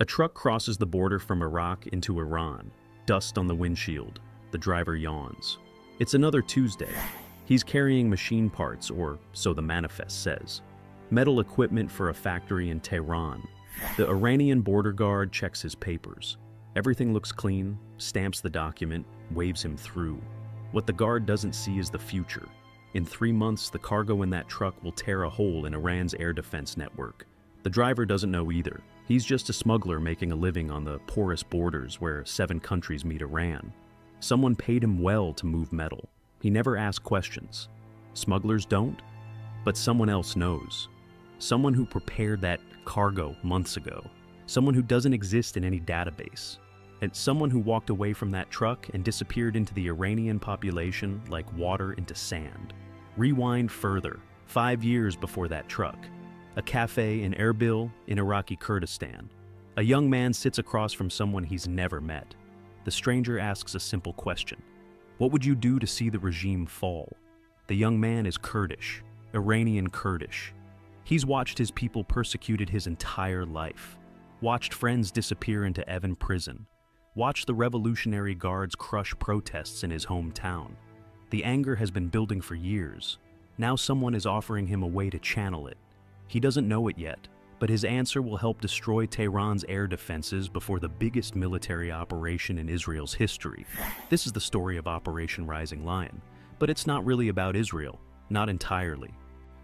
A truck crosses the border from Iraq into Iran. Dust on the windshield. The driver yawns. It's another Tuesday. He's carrying machine parts, or so the manifest says. Metal equipment for a factory in Tehran. The Iranian border guard checks his papers. Everything looks clean, stamps the document, waves him through. What the guard doesn't see is the future. In 3 months, the cargo in that truck will tear a hole in Iran's air defense network. The driver doesn't know either. He's just a smuggler making a living on the porous borders where 7 countries meet Iran. Someone paid him well to move metal. He never asked questions. Smugglers don't, but someone else knows. Someone who prepared that cargo months ago. Someone who doesn't exist in any database. And someone who walked away from that truck and disappeared into the Iranian population like water into sand. Rewind further, 5 years before that truck. A cafe in Erbil in Iraqi Kurdistan. A young man sits across from someone he's never met. The stranger asks a simple question. What would you do to see the regime fall? The young man is Kurdish, Iranian Kurdish. He's watched his people persecuted his entire life. Watched friends disappear into Evin prison. Watched the Revolutionary Guards crush protests in his hometown. The anger has been building for years. Now someone is offering him a way to channel it. He doesn't know it yet, but his answer will help destroy Tehran's air defenses before the biggest military operation in Israel's history. This is the story of Operation Rising Lion, but it's not really about Israel, not entirely.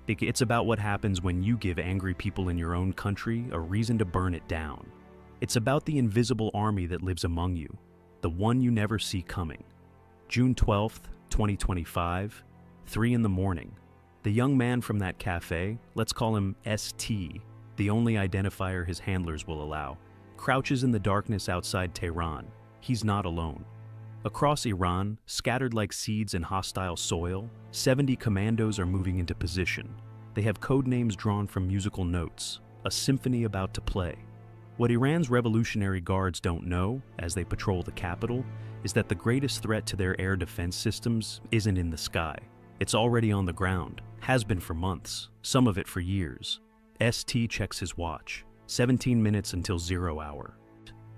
It's about what happens when you give angry people in your own country a reason to burn it down. It's about the invisible army that lives among you, the one you never see coming. June 12th, 2025, 3 in the morning. The young man from that cafe, let's call him ST, the only identifier his handlers will allow, crouches in the darkness outside Tehran. He's not alone. Across Iran, scattered like seeds in hostile soil, 70 commandos are moving into position. They have code names drawn from musical notes, a symphony about to play. What Iran's Revolutionary Guards don't know, as they patrol the capital, is that the greatest threat to their air defense systems isn't in the sky. It's already on the ground, has been for months, some of it for years. ST checks his watch, 17 minutes until 0 hour.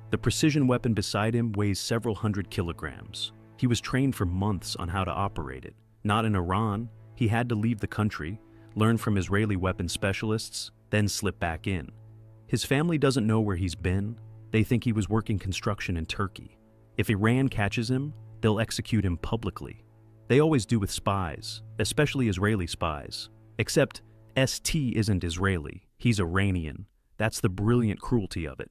The precision weapon beside him weighs several hundred kilograms. He was trained for months on how to operate it. Not in Iran, he had to leave the country, learn from Israeli weapon specialists, then slip back in. His family doesn't know where he's been. They think he was working construction in Turkey. If Iran catches him, they'll execute him publicly. They always do with spies, especially Israeli spies. Except ST isn't Israeli, he's Iranian. That's the brilliant cruelty of it.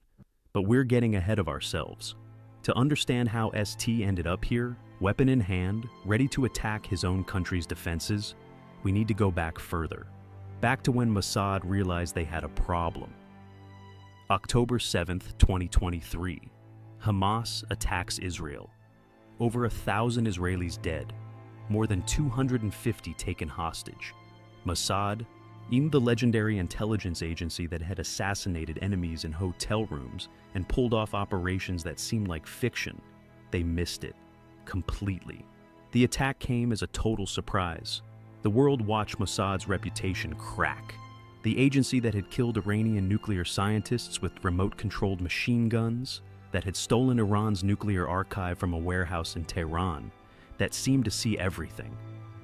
But we're getting ahead of ourselves. To understand how ST ended up here, weapon in hand, ready to attack his own country's defenses, we need to go back further. Back to when Mossad realized they had a problem. October 7th, 2023. Hamas attacks Israel. Over 1,000 Israelis dead. More than 250 taken hostage. Mossad, even the legendary intelligence agency that had assassinated enemies in hotel rooms and pulled off operations that seemed like fiction, they missed it. Completely. The attack came as a total surprise. The world watched Mossad's reputation crack. The agency that had killed Iranian nuclear scientists with remote-controlled machine guns, that had stolen Iran's nuclear archive from a warehouse in Tehran, that seemed to see everything.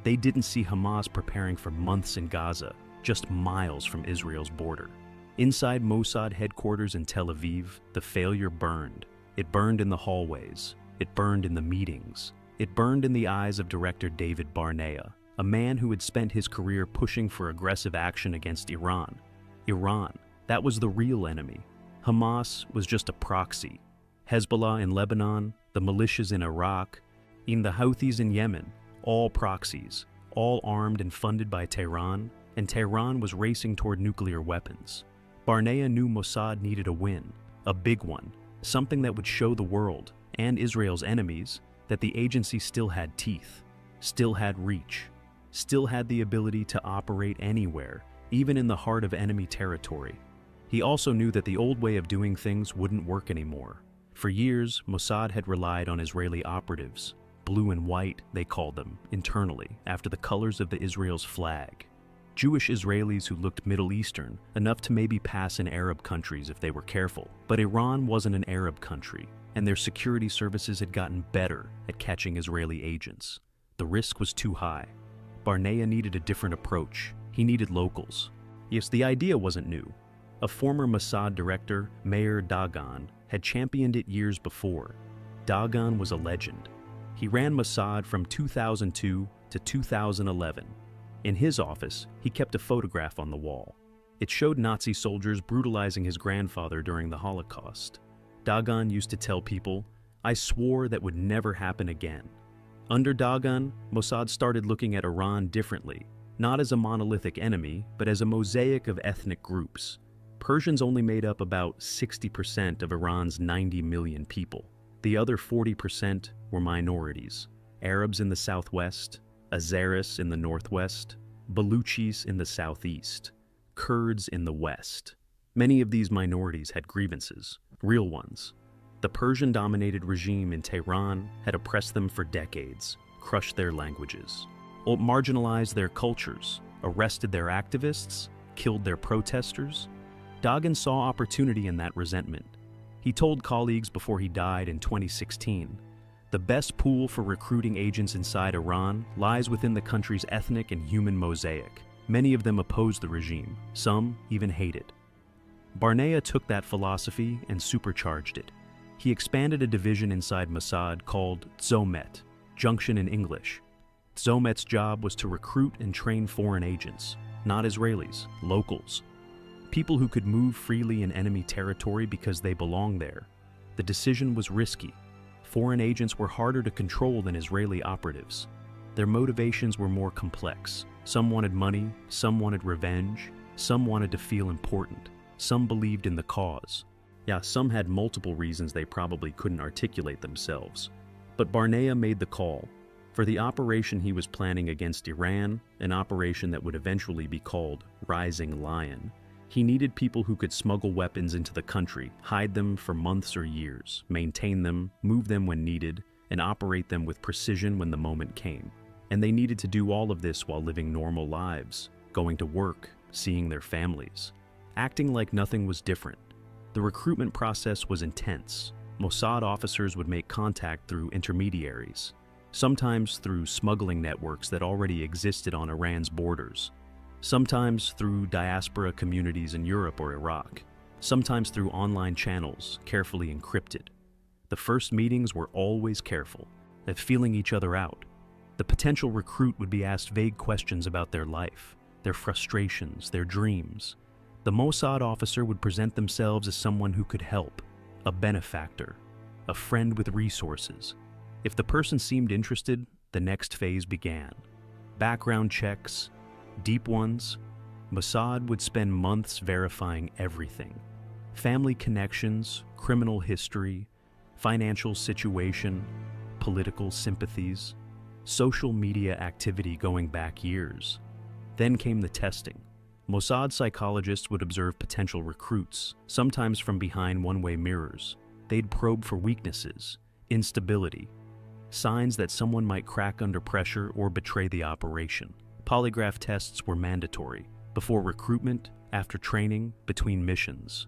They didn't see Hamas preparing for months in Gaza, just miles from Israel's border. Inside Mossad headquarters in Tel Aviv, the failure burned. It burned in the hallways. It burned in the meetings. It burned in the eyes of director David Barnea, a man who had spent his career pushing for aggressive action against Iran. Iran, that was the real enemy. Hamas was just a proxy. Hezbollah in Lebanon, the militias in Iraq, even the Houthis in Yemen, all proxies, all armed and funded by Tehran, and Tehran was racing toward nuclear weapons. Barnea knew Mossad needed a win, a big one, something that would show the world, and Israel's enemies, that the agency still had teeth, still had reach, still had the ability to operate anywhere, even in the heart of enemy territory. He also knew that the old way of doing things wouldn't work anymore. For years, Mossad had relied on Israeli operatives. Blue and white, they called them, internally, after the colors of Israel's flag. Jewish Israelis who looked Middle Eastern, enough to maybe pass in Arab countries if they were careful. But Iran wasn't an Arab country, and their security services had gotten better at catching Israeli agents. The risk was too high. Barnea needed a different approach. He needed locals. Yes, the idea wasn't new. A former Mossad director, Meir Dagan, had championed it years before. Dagan was a legend. He ran Mossad from 2002 to 2011. In his office, he kept a photograph on the wall. It showed Nazi soldiers brutalizing his grandfather during the Holocaust. Dagan used to tell people, "I swore that would never happen again." Under Dagan, Mossad started looking at Iran differently, not as a monolithic enemy, but as a mosaic of ethnic groups. Persians only made up about 60% of Iran's 90 million people. The other 40% were minorities: Arabs in the southwest, Azeris in the northwest, Baluchis in the southeast, Kurds in the west. Many of these minorities had grievances, real ones. The Persian-dominated regime in Tehran had oppressed them for decades, crushed their languages, marginalized their cultures, arrested their activists, killed their protesters. Dagan saw opportunity in that resentment. He told colleagues before he died in 2016, "The best pool for recruiting agents inside Iran lies within the country's ethnic and human mosaic. Many of them oppose the regime, some even hate it." Barnea took that philosophy and supercharged it. He expanded a division inside Mossad called Tzomet, junction in English. Tzomet's job was to recruit and train foreign agents, not Israelis, locals. People who could move freely in enemy territory because they belonged there. The decision was risky. Foreign agents were harder to control than Israeli operatives. Their motivations were more complex. Some wanted money, some wanted revenge, some wanted to feel important, some believed in the cause. Yeah, some had multiple reasons they probably couldn't articulate themselves. But Barnea made the call. For the operation he was planning against Iran, an operation that would eventually be called Rising Lion, he needed people who could smuggle weapons into the country, hide them for months or years, maintain them, move them when needed, and operate them with precision when the moment came. And they needed to do all of this while living normal lives, going to work, seeing their families, acting like nothing was different. The recruitment process was intense. Mossad officers would make contact through intermediaries, sometimes through smuggling networks that already existed on Iran's borders, sometimes through diaspora communities in Europe or Iraq, sometimes through online channels carefully encrypted. The first meetings were always careful, at feeling each other out. The potential recruit would be asked vague questions about their life, their frustrations, their dreams. The Mossad officer would present themselves as someone who could help, a benefactor, a friend with resources. If the person seemed interested, the next phase began. Background checks, deep ones. Mossad would spend months verifying everything: family connections, criminal history, financial situation, political sympathies, social media activity going back years. Then came the testing. Mossad psychologists would observe potential recruits, sometimes from behind one-way mirrors. They'd probe for weaknesses, instability, signs that someone might crack under pressure or betray the operation. Polygraph tests were mandatory, before recruitment, after training, between missions.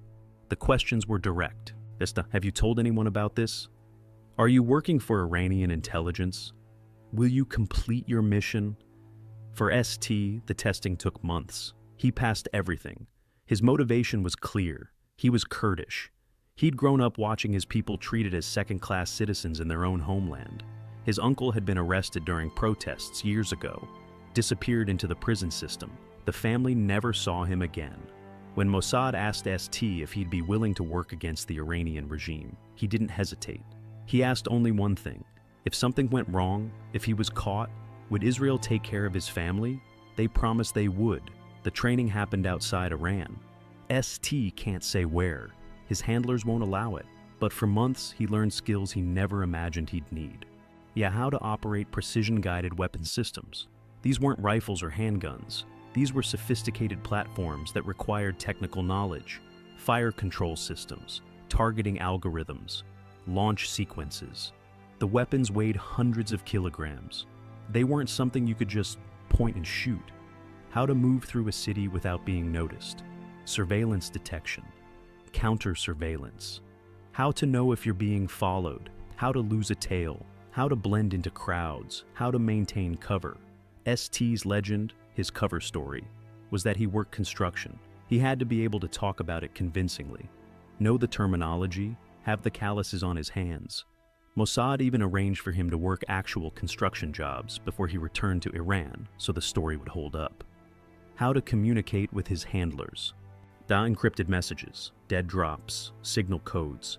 The questions were direct. Esta, have you told anyone about this? Are you working for Iranian intelligence? Will you complete your mission? For ST, the testing took months. He passed everything. His motivation was clear. He was Kurdish. He'd grown up watching his people treated as second-class citizens in their own homeland. His uncle had been arrested during protests years ago, disappeared into the prison system. The family never saw him again. When Mossad asked ST if he'd be willing to work against the Iranian regime, he didn't hesitate. He asked only one thing: if something went wrong, if he was caught, would Israel take care of his family? They promised they would. The training happened outside Iran. ST can't say where. His handlers won't allow it. But for months, he learned skills he never imagined he'd need. Yeah, how to operate precision-guided weapon systems. These weren't rifles or handguns. These were sophisticated platforms that required technical knowledge, fire control systems, targeting algorithms, launch sequences. The weapons weighed hundreds of kilograms. They weren't something you could just point and shoot. how to move through a city without being noticed, surveillance detection, counter-surveillance, how to know if you're being followed, how to lose a tail, how to blend into crowds, how to maintain cover. ST's legend, his cover story, was that he worked construction. He had to be able to talk about it convincingly, know the terminology, have the calluses on his hands. Mossad even arranged for him to work actual construction jobs before he returned to Iran so the story would hold up. How to communicate with his handlers. Encrypted messages, dead drops, signal codes.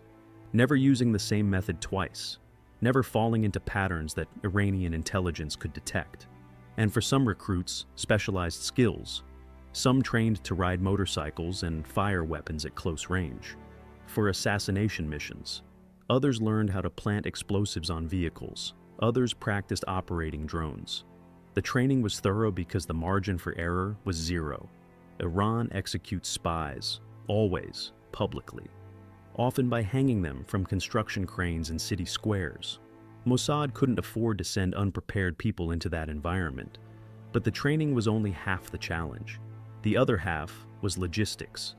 Never using the same method twice. Never falling into patterns that Iranian intelligence could detect. And for some recruits, specialized skills. Some trained to ride motorcycles and fire weapons at close range. For assassination missions. Others learned how to plant explosives on vehicles. Others practiced operating drones. The training was thorough because the margin for error was zero. Iran executes spies, always, publicly, often by hanging them from construction cranes in city squares. Mossad couldn't afford to send unprepared people into that environment, but the training was only half the challenge. The other half was logistics.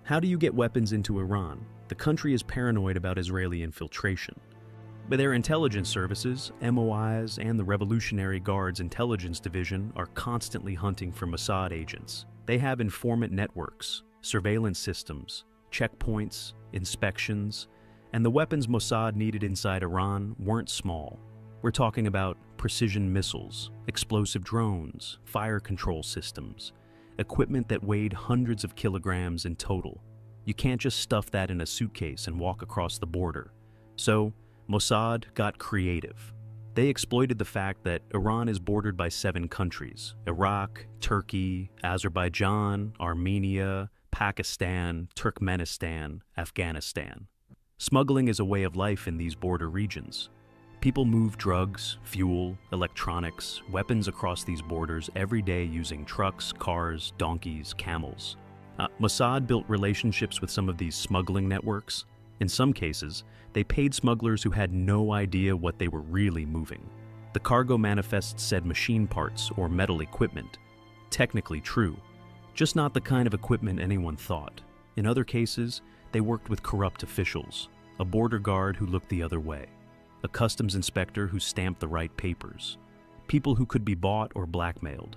How do you get weapons into Iran? The country is paranoid about Israeli infiltration. But their intelligence services, MOIs, and the Revolutionary Guard's intelligence division are constantly hunting for Mossad agents. They have informant networks, surveillance systems, checkpoints, inspections, and the weapons Mossad needed inside Iran weren't small. We're talking about precision missiles, explosive drones, fire control systems, equipment that weighed hundreds of kilograms in total. You can't just stuff that in a suitcase and walk across the border. So, Mossad got creative. They exploited the fact that Iran is bordered by 7 countries: Iraq, Turkey, Azerbaijan, Armenia, Pakistan, Turkmenistan, Afghanistan. Smuggling is a way of life in these border regions. People move drugs, fuel, electronics, weapons across these borders every day using trucks, cars, donkeys, camels. Mossad built relationships with some of these smuggling networks. In some cases, they paid smugglers who had no idea what they were really moving. The cargo manifest said machine parts or metal equipment. Technically true, just not the kind of equipment anyone thought. In other cases, they worked with corrupt officials, a border guard who looked the other way, a customs inspector who stamped the right papers, people who could be bought or blackmailed.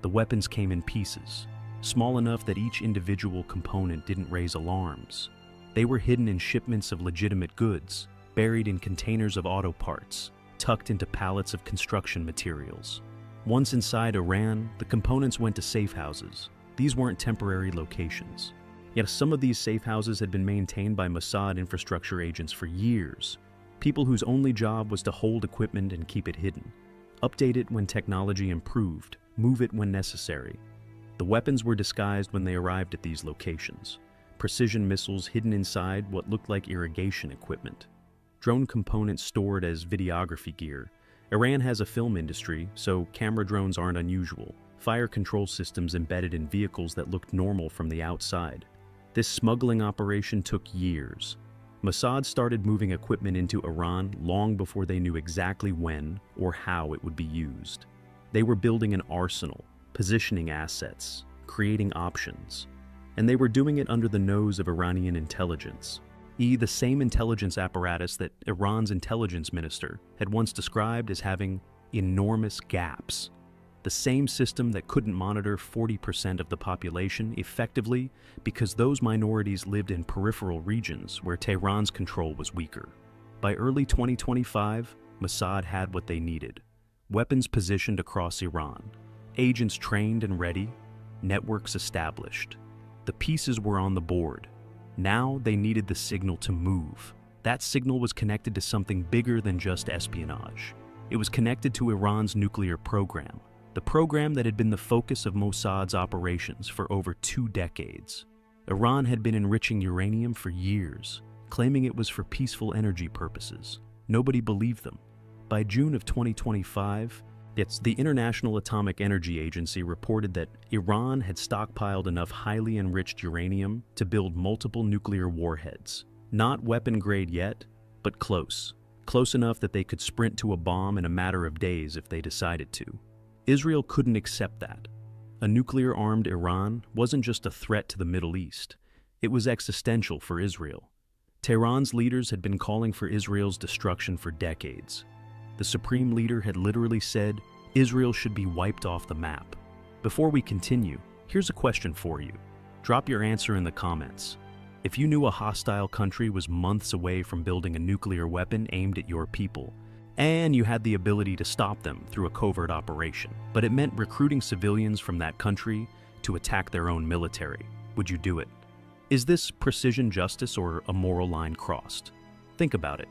The weapons came in pieces, small enough that each individual component didn't raise alarms. They were hidden in shipments of legitimate goods, buried in containers of auto parts, tucked into pallets of construction materials. Once inside Iran, the components went to safe houses. These weren't temporary locations. Yet some of these safe houses had been maintained by Mossad infrastructure agents for years, people whose only job was to hold equipment and keep it hidden, update it when technology improved, move it when necessary. The weapons were disguised when they arrived at these locations. Precision missiles hidden inside what looked like irrigation equipment. Drone components stored as videography gear. Iran has a film industry, so camera drones aren't unusual. Fire control systems embedded in vehicles that looked normal from the outside. This smuggling operation took years. Mossad started moving equipment into Iran long before they knew exactly when or how it would be used. They were building an arsenal, positioning assets, creating options. And they were doing it under the nose of Iranian intelligence. The same intelligence apparatus that Iran's intelligence minister had once described as having enormous gaps. The same system that couldn't monitor 40% of the population effectively because those minorities lived in peripheral regions where Tehran's control was weaker. By early 2025, Mossad had what they needed: weapons positioned across Iran, agents trained and ready, networks established. The pieces were on the board. Now they needed the signal to move. That signal was connected to something bigger than just espionage. It was connected to Iran's nuclear program, the program that had been the focus of Mossad's operations for over 2 decades. Iran had been enriching uranium for years, claiming it was for peaceful energy purposes. Nobody believed them. By June of 2025, the International Atomic Energy Agency reported that Iran had stockpiled enough highly enriched uranium to build multiple nuclear warheads. Not weapon-grade yet, but close. Close enough that they could sprint to a bomb in a matter of days if they decided to. Israel couldn't accept that. A nuclear-armed Iran wasn't just a threat to the Middle East, it was existential for Israel. Tehran's leaders had been calling for Israel's destruction for decades. The supreme leader had literally said Israel should be wiped off the map. Before we continue, here's a question for you. Drop your answer in the comments. If you knew a hostile country was months away from building a nuclear weapon aimed at your people, and you had the ability to stop them through a covert operation, but it meant recruiting civilians from that country to attack their own military, would you do it? Is this precision justice or a moral line crossed? Think about it.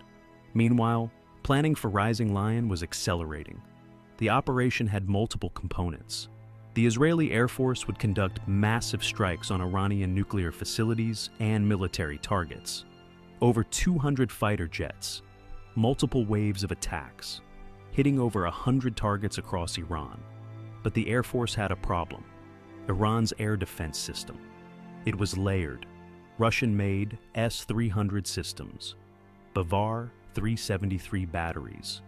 Meanwhile, planning for Rising Lion was accelerating. The operation had multiple components. The Israeli Air Force would conduct massive strikes on Iranian nuclear facilities and military targets. Over 200 fighter jets, multiple waves of attacks, hitting over 100 targets across Iran. But the Air Force had a problem. Iran's air defense system. It was layered. Russian-made S-300 systems, Bavar 373 batteries,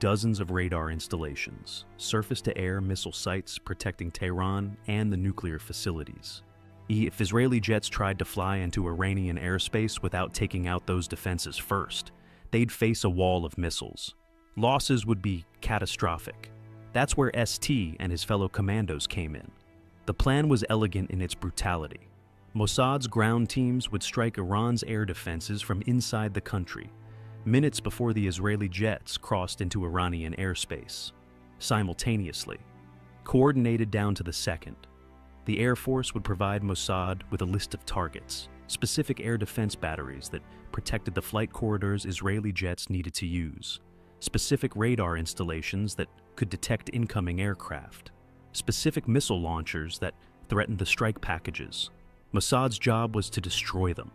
dozens of radar installations, surface-to-air missile sites protecting Tehran and the nuclear facilities. If Israeli jets tried to fly into Iranian airspace without taking out those defenses first, they'd face a wall of missiles. Losses would be catastrophic. That's where ST and his fellow commandos came in. The plan was elegant in its brutality. Mossad's ground teams would strike Iran's air defenses from inside the country, minutes before the Israeli jets crossed into Iranian airspace. Simultaneously, coordinated down to the second, the Air Force would provide Mossad with a list of targets, specific air defense batteries that protected the flight corridors Israeli jets needed to use, specific radar installations that could detect incoming aircraft, specific missile launchers that threatened the strike packages. Mossad's job was to destroy them,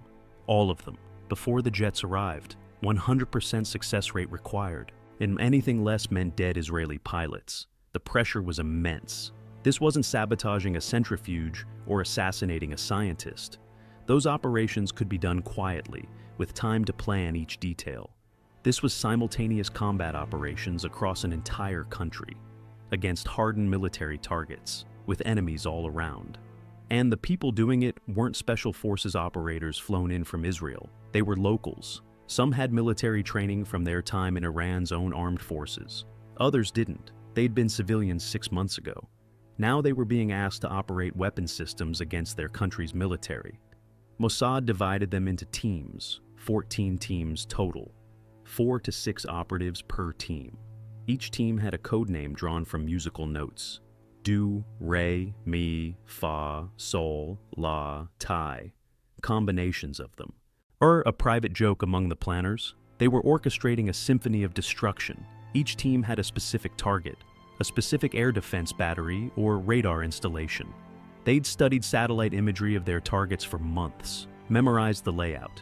all of them, before the jets arrived. 100% success rate required, and anything less meant dead Israeli pilots. The pressure was immense. This wasn't sabotaging a centrifuge or assassinating a scientist. Those operations could be done quietly, with time to plan each detail. This was simultaneous combat operations across an entire country, against hardened military targets, with enemies all around. And the people doing it weren't special forces operators flown in from Israel. They were locals. Some had military training from their time in Iran's own armed forces. Others didn't. They'd been civilians 6 months ago. Now they were being asked to operate weapon systems against their country's military. Mossad divided them into teams, 14 teams total, 4 to 6 operatives per team. Each team had a code name drawn from musical notes. Do, re, mi, fa, sol, la, ti. Combinations of them. Or a private joke among the planners, they were orchestrating a symphony of destruction. Each team had a specific target, a specific air defense battery or radar installation. They'd studied satellite imagery of their targets for months, memorized the layout,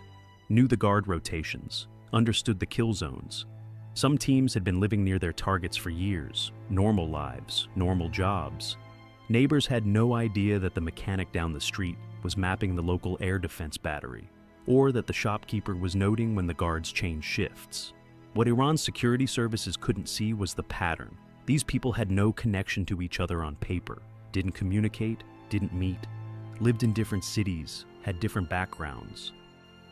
knew the guard rotations, understood the kill zones. Some teams had been living near their targets for years, normal lives, normal jobs. Neighbors had no idea that the mechanic down the street was mapping the local air defense battery, or that the shopkeeper was noting when the guards changed shifts. What Iran's security services couldn't see was the pattern. These people had no connection to each other on paper, didn't communicate, didn't meet, lived in different cities, had different backgrounds.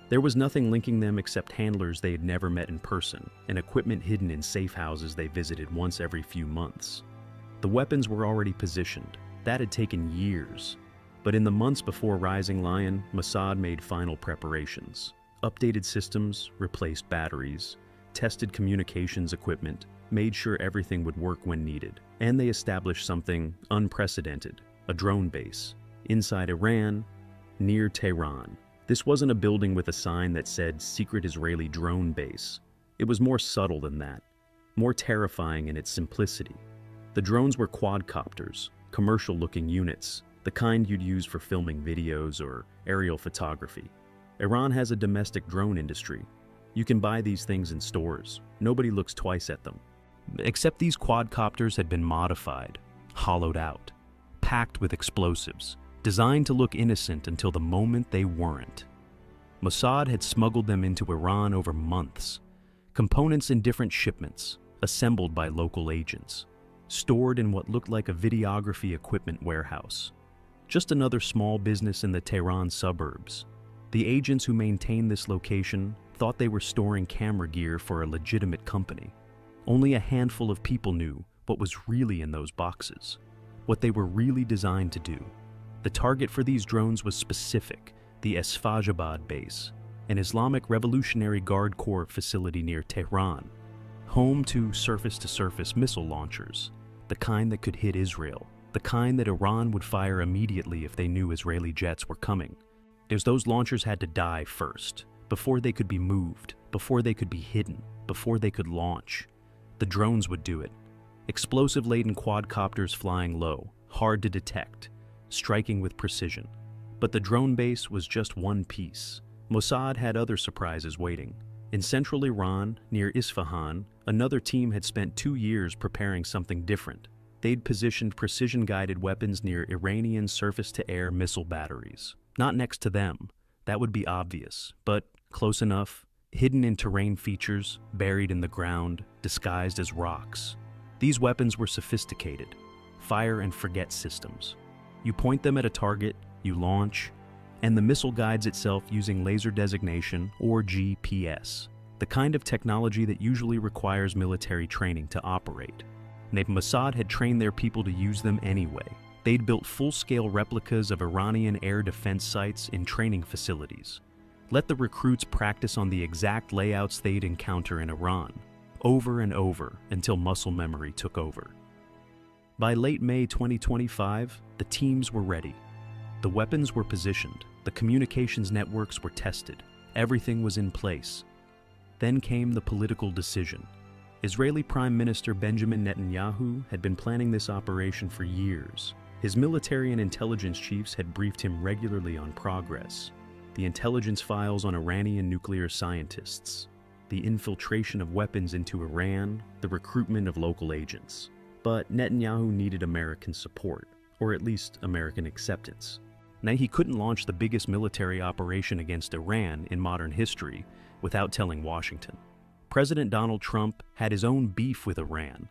There was nothing linking them except handlers they had never met in person and equipment hidden in safe houses they visited once every few months. The weapons were already positioned. That had taken years. But in the months before Rising Lion, Mossad made final preparations. Updated systems, replaced batteries, tested communications equipment, made sure everything would work when needed. And they established something unprecedented, a drone base, inside Iran, near Tehran. This wasn't a building with a sign that said Secret Israeli Drone Base. It was more subtle than that, more terrifying in its simplicity. The drones were quadcopters, commercial-looking units, the kind you'd use for filming videos or aerial photography. Iran has a domestic drone industry. You can buy these things in stores. Nobody looks twice at them. Except these quadcopters had been modified, hollowed out, packed with explosives, designed to look innocent until the moment they weren't. Mossad had smuggled them into Iran over months, components in different shipments, assembled by local agents. stored in what looked like a videography equipment warehouse. Just another small business in the Tehran suburbs. The agents who maintained this location thought they were storing camera gear for a legitimate company. Only a handful of people knew what was really in those boxes, what they were really designed to do. The target for these drones was specific, the Esfajabad base, an Islamic Revolutionary Guard Corps facility near Tehran, home to surface-to-surface missile launchers, the kind that could hit Israel, the kind that Iran would fire immediately if they knew Israeli jets were coming. As those launchers had to die first, before they could be moved, before they could be hidden, before they could launch. The drones would do it. Explosive-laden quadcopters flying low, hard to detect, striking with precision. But the drone base was just one piece. Mossad had other surprises waiting. In central Iran, near Isfahan, another team had spent 2 years preparing something different. They'd positioned precision-guided weapons near Iranian surface-to-air missile batteries. Not next to them. That would be obvious, but close enough, hidden in terrain features, buried in the ground, disguised as rocks. These weapons were sophisticated, fire-and-forget systems. You point them at a target, you launch, and the missile guides itself using laser designation or GPS, the kind of technology that usually requires military training to operate. Mossad had trained their people to use them anyway. They'd built full-scale replicas of Iranian air defense sites in training facilities. Let the recruits practice on the exact layouts they'd encounter in Iran, over and over until muscle memory took over. By late May 2025, the teams were ready. The weapons were positioned, the communications networks were tested, everything was in place. Then came the political decision. Israeli Prime Minister Benjamin Netanyahu had been planning this operation for years. His military and intelligence chiefs had briefed him regularly on progress. The intelligence files on Iranian nuclear scientists, the infiltration of weapons into Iran, the recruitment of local agents. But Netanyahu needed American support, or at least American acceptance. Now, he couldn't launch the biggest military operation against Iran in modern history without telling Washington. President Donald Trump had his own beef with Iran.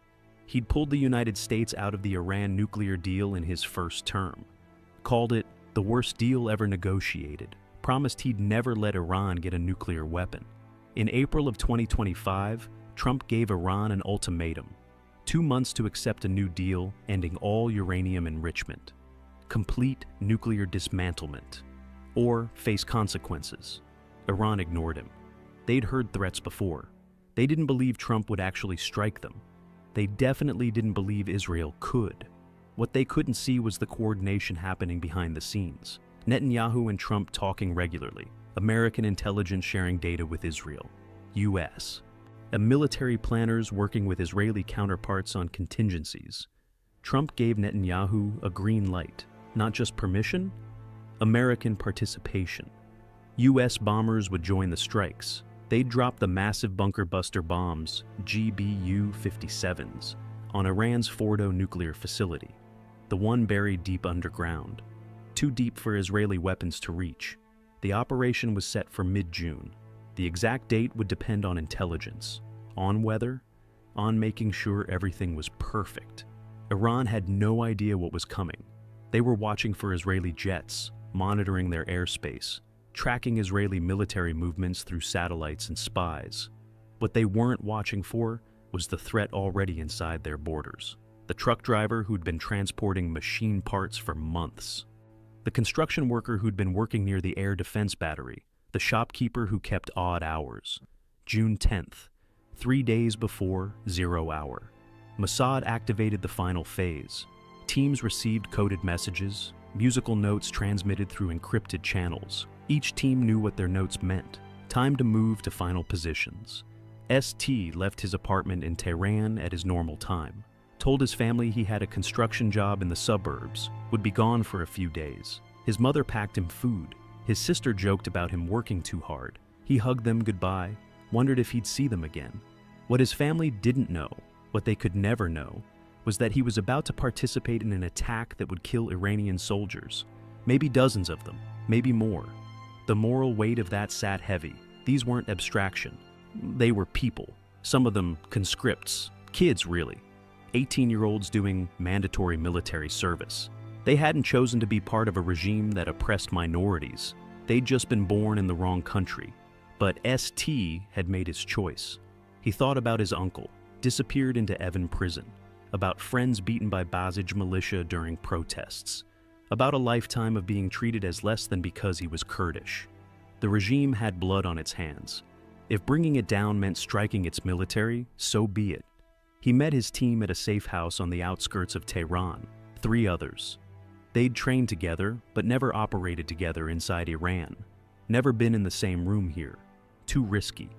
He'd pulled the United States out of the Iran nuclear deal in his first term, called it the worst deal ever negotiated, promised he'd never let Iran get a nuclear weapon. In April of 2025, Trump gave Iran an ultimatum: 2 months to accept a new deal ending all uranium enrichment, complete nuclear dismantlement, or face consequences. Iran ignored him. They'd heard threats before. They didn't believe Trump would actually strike them. They definitely didn't believe Israel could. What they couldn't see was the coordination happening behind the scenes. Netanyahu and Trump talking regularly, American intelligence sharing data with Israel, US, and military planners working with Israeli counterparts on contingencies. Trump gave Netanyahu a green light, not just permission, American participation. US bombers would join the strikes. They'd drop the massive bunker buster bombs, GBU-57s, on Iran's Fordo nuclear facility, the one buried deep underground, too deep for Israeli weapons to reach. The operation was set for mid-June. The exact date would depend on intelligence, on weather, on making sure everything was perfect. Iran had no idea what was coming. They were watching for Israeli jets, monitoring their airspace, tracking Israeli military movements through satellites and spies. What they weren't watching for was the threat already inside their borders. The truck driver who'd been transporting machine parts for months. The construction worker who'd been working near the air defense battery. The shopkeeper who kept odd hours. June 10th, 3 days before 0 hour. Mossad activated the final phase. Teams received coded messages, musical notes transmitted through encrypted channels. Each team knew what their notes meant. Time to move to final positions. ST left his apartment in Tehran at his normal time. Told his family he had a construction job in the suburbs, would be gone for a few days. His mother packed him food. His sister joked about him working too hard. He hugged them goodbye, wondered if he'd see them again. What his family didn't know, what they could never know, was that he was about to participate in an attack that would kill Iranian soldiers. Maybe dozens of them, maybe more. The moral weight of that sat heavy. These weren't abstraction. They were people, some of them conscripts, kids really. 18-year-olds doing mandatory military service. They hadn't chosen to be part of a regime that oppressed minorities. They'd just been born in the wrong country. But ST had made his choice. He thought about his uncle, disappeared into Evan prison, about friends beaten by Basij militia during protests, about a lifetime of being treated as less than because he was Kurdish. The regime had blood on its hands. If bringing it down meant striking its military, so be it. He met his team at a safe house on the outskirts of Tehran, 3 others. They'd trained together, but never operated together inside Iran. Never been in the same room here. Too risky.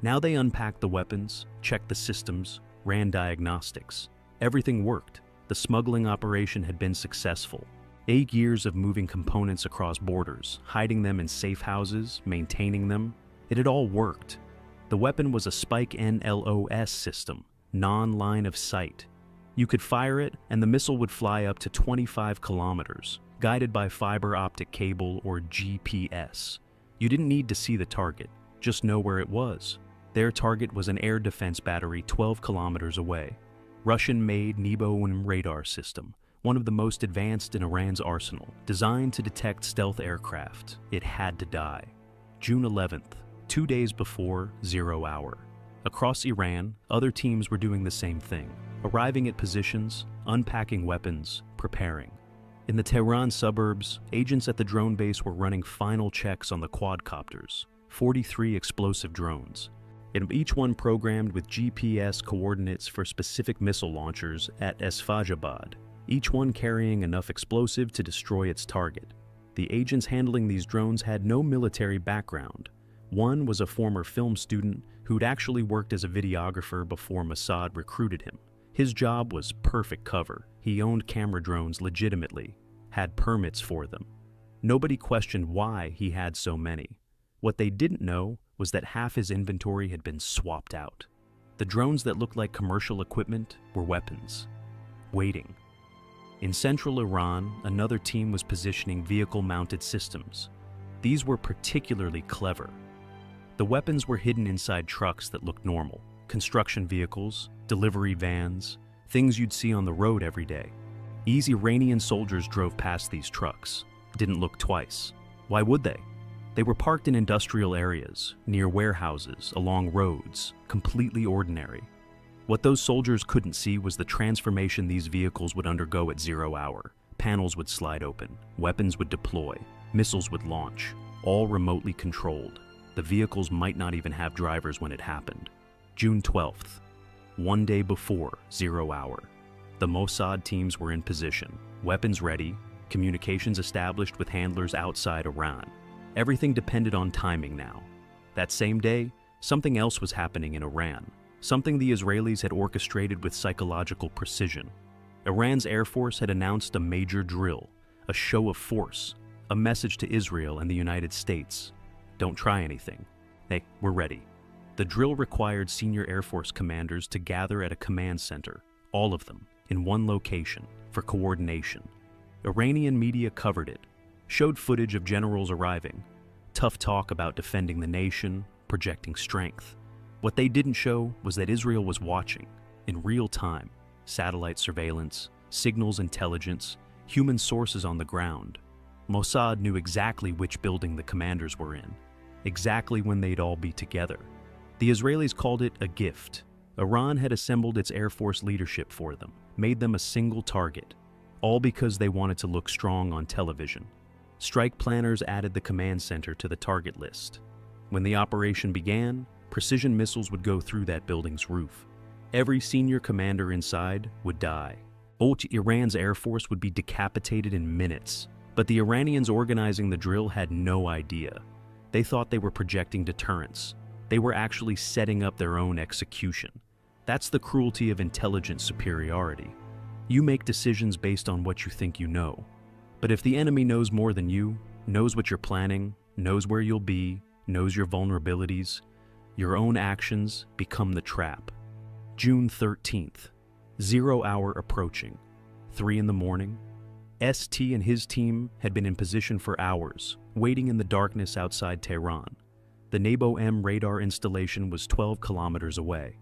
Now they unpacked the weapons, checked the systems, ran diagnostics. Everything worked. The smuggling operation had been successful. 8 years of moving components across borders, hiding them in safe houses, maintaining them. It had all worked. The weapon was a Spike NLOS system, non-line of sight. You could fire it, and the missile would fly up to 25 kilometers, guided by fiber optic cable or GPS. You didn't need to see the target, just know where it was. Their target was an air defense battery 12 kilometers away. Russian-made Nebo-1 radar system, one of the most advanced in Iran's arsenal, designed to detect stealth aircraft. It had to die. June 11th, 2 days before 0 hour. Across Iran, other teams were doing the same thing, arriving at positions, unpacking weapons, preparing. In the Tehran suburbs, agents at the drone base were running final checks on the quadcopters, 43 explosive drones, and each one programmed with GPS coordinates for specific missile launchers at Esfajabad, each one carrying enough explosive to destroy its target. The agents handling these drones had no military background. One was a former film student who'd actually worked as a videographer before Mossad recruited him. His job was perfect cover. He owned camera drones legitimately, had permits for them. Nobody questioned why he had so many. What they didn't know was that half his inventory had been swapped out. The drones that looked like commercial equipment were weapons, waiting. In central Iran, another team was positioning vehicle-mounted systems. These were particularly clever. The weapons were hidden inside trucks that looked normal, construction vehicles, delivery vans, things you'd see on the road every day. Iranian soldiers drove past these trucks, didn't look twice. Why would they? They were parked in industrial areas, near warehouses, along roads, completely ordinary. What those soldiers couldn't see was the transformation these vehicles would undergo at 0 hour. Panels would slide open, weapons would deploy, missiles would launch, all remotely controlled. The vehicles might not even have drivers when it happened. June 12th, 1 day before 0 hour. The Mossad teams were in position, weapons ready, communications established with handlers outside Iran. Everything depended on timing now. That same day, something else was happening in Iran, something the Israelis had orchestrated with psychological precision. Iran's Air Force had announced a major drill, a show of force, a message to Israel and the United States. Don't try anything. Hey, we're ready. The drill required senior Air Force commanders to gather at a command center, all of them, in one location, for coordination. Iranian media covered it, showed footage of generals arriving, tough talk about defending the nation, projecting strength. What they didn't show was that Israel was watching, in real time, satellite surveillance, signals intelligence, human sources on the ground. Mossad knew exactly which building the commanders were in, exactly when they'd all be together. The Israelis called it a gift. Iran had assembled its Air Force leadership for them, made them a single target, all because they wanted to look strong on television. Strike planners added the command center to the target list. When the operation began, precision missiles would go through that building's roof. Every senior commander inside would die. Iran's Air Force would be decapitated in minutes. But the Iranians organizing the drill had no idea. They thought they were projecting deterrence. They were actually setting up their own execution. That's the cruelty of intelligence superiority. You make decisions based on what you think you know. But if the enemy knows more than you, knows what you're planning, knows where you'll be, knows your vulnerabilities, your own actions become the trap. June 13th, 0 hour approaching, 3 in the morning. ST and his team had been in position for hours, waiting in the darkness outside Tehran. The Nebo-M radar installation was 12 kilometers away,